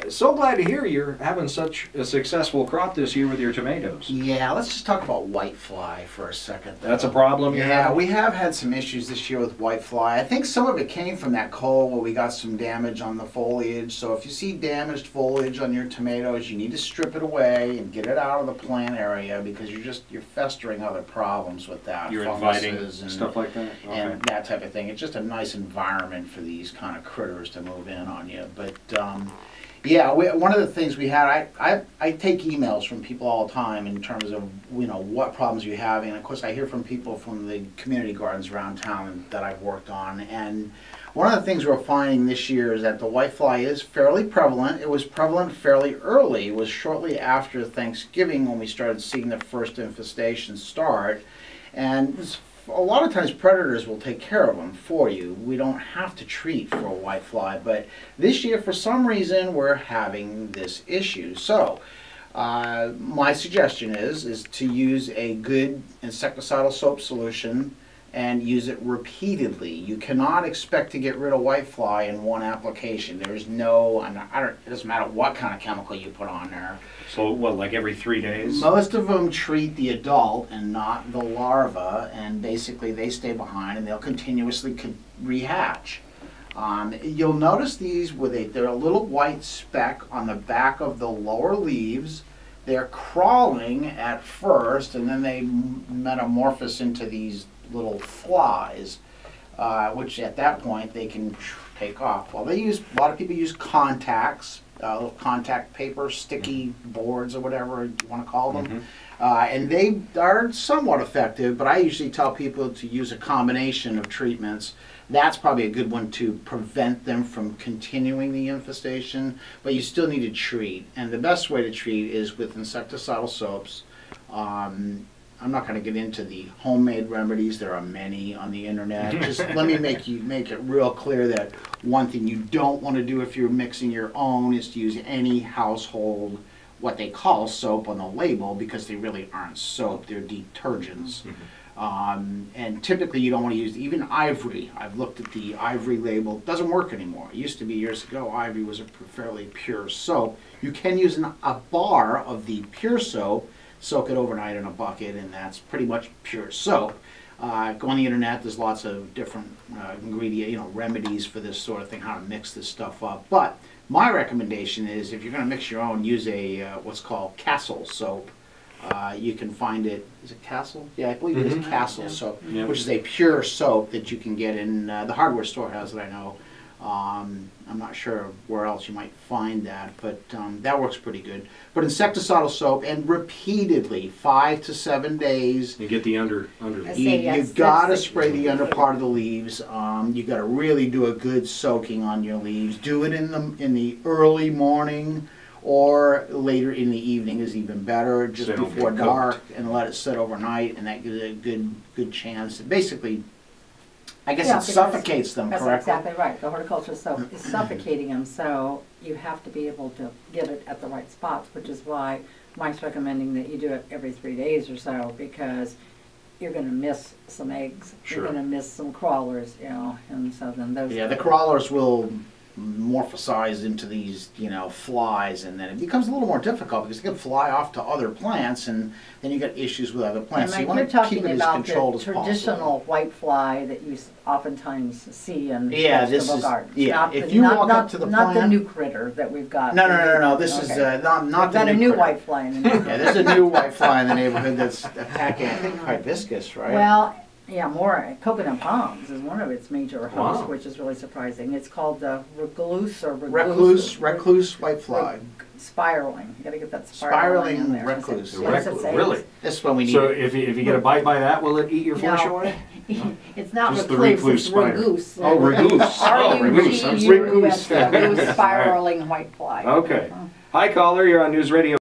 So glad to hear you're having such a successful crop this year with your tomatoes. Yeah, let's just talk about whitefly for a second, though. That's a problem you're having? We have had some issues this year with whitefly. I think some of it came from that cold where we got some damage on the foliage. So if you see damaged foliage on your tomatoes, you need to strip it away and get it out of the plant area, because you're festering other problems with that. You're inviting and stuff like that? Okay. And that type of thing. It's just a nice environment for these kind of critters to move in on you. But yeah, one of the things we had, I take emails from people all the time in terms of, what problems you're having. And of course, I hear from people from the community gardens around town that I've worked on. And one of the things we're finding this year is that the whitefly is fairly prevalent. It was prevalent fairly early. It was shortly after Thanksgiving when we started seeing the first infestation start. And a lot of times predators will take care of them for you. We don't have to treat for a whitefly, but this year for some reason we're having this issue. So my suggestion is to use a good insecticidal soap solution and use it repeatedly. You cannot expect to get rid of whitefly in one application. There's no, it doesn't matter what kind of chemical you put on there. So what, like every 3 days? Most of them treat the adult and not the larva, and basically they stay behind and they'll continuously rehatch. You'll notice these they're a little white speck on the back of the lower leaves. They're crawling at first, and then they metamorphose into these little flies, which at that point they can take off. Well, a lot of people use contacts, little contact paper, sticky boards or whatever you want to call them. And they are somewhat effective, but I usually tell people to use a combination of treatments. That's probably a good one to prevent them from continuing the infestation, but you still need to treat. And the best way to treat is with insecticidal soaps. I'm not going to get into the homemade remedies. There are many on the internet. Just let me make it real clear that one thing you don't want to do if you're mixing your own is to use any household, what they call soap on the label, because they really aren't soap. They're detergents. And typically you don't want to use even Ivory. I've looked at the Ivory label. It doesn't work anymore. It used to be years ago. Ivory was a fairly pure soap. You can use a bar of the pure soap, soak it overnight in a bucket, and that's pretty much pure soap. Go on the internet, there's lots of different remedies for this sort of thing, how to mix this stuff up. But my recommendation is, if you're going to mix your own, use a what's called Castle soap. You can find it, is it Castle? Yeah, I believe it is Castle soap, which is a pure soap that you can get in the hardware store has it, I know. I'm not sure where else you might find that, but that works pretty good. But insecticidal soap, and repeatedly, 5 to 7 days. You get the under You've got to spray the under part of the leaves. You've got to really do a good soaking on your leaves. Do it in the early morning, or later in the evening is even better, just before dark, and let it sit overnight, and that gives it a good chance. Basically, I guess it suffocates them, correctly? That's exactly right. The horticultural soap is suffocating them, so you have to be able to get it at the right spots, which is why Mike's recommending that you do it every 3 days or so, because you're going to miss some eggs, you're going to miss some crawlers, and so then those... Yeah, the crawlers will morphosize into these, flies, and then it becomes a little more difficult because they can fly off to other plants, and then you get issues with other plants. And so you want to keep it as controlled as possible. Traditional whitefly that you oftentimes see in vegetable gardens. Yeah, if you walk up to the plant, not the new critter that we've got. No. This is not the new whitefly in the neighborhood. Yeah, there's a new whitefly in the neighborhood that's attacking, I think, hibiscus, right? Well, yeah, more coconut palms is one of its major hosts, which is really surprising. It's called the recluse recluse whitefly. Spiraling. You got to get that spiraling in there. Recluse. Really? This is when we need. So if you get a bite by that, will it eat your flesh away? It's not just recluse, it's raguse. Oh, raguse. R-U-G-U-S, spiraling whitefly. Okay. Hi, caller. You're on News Radio.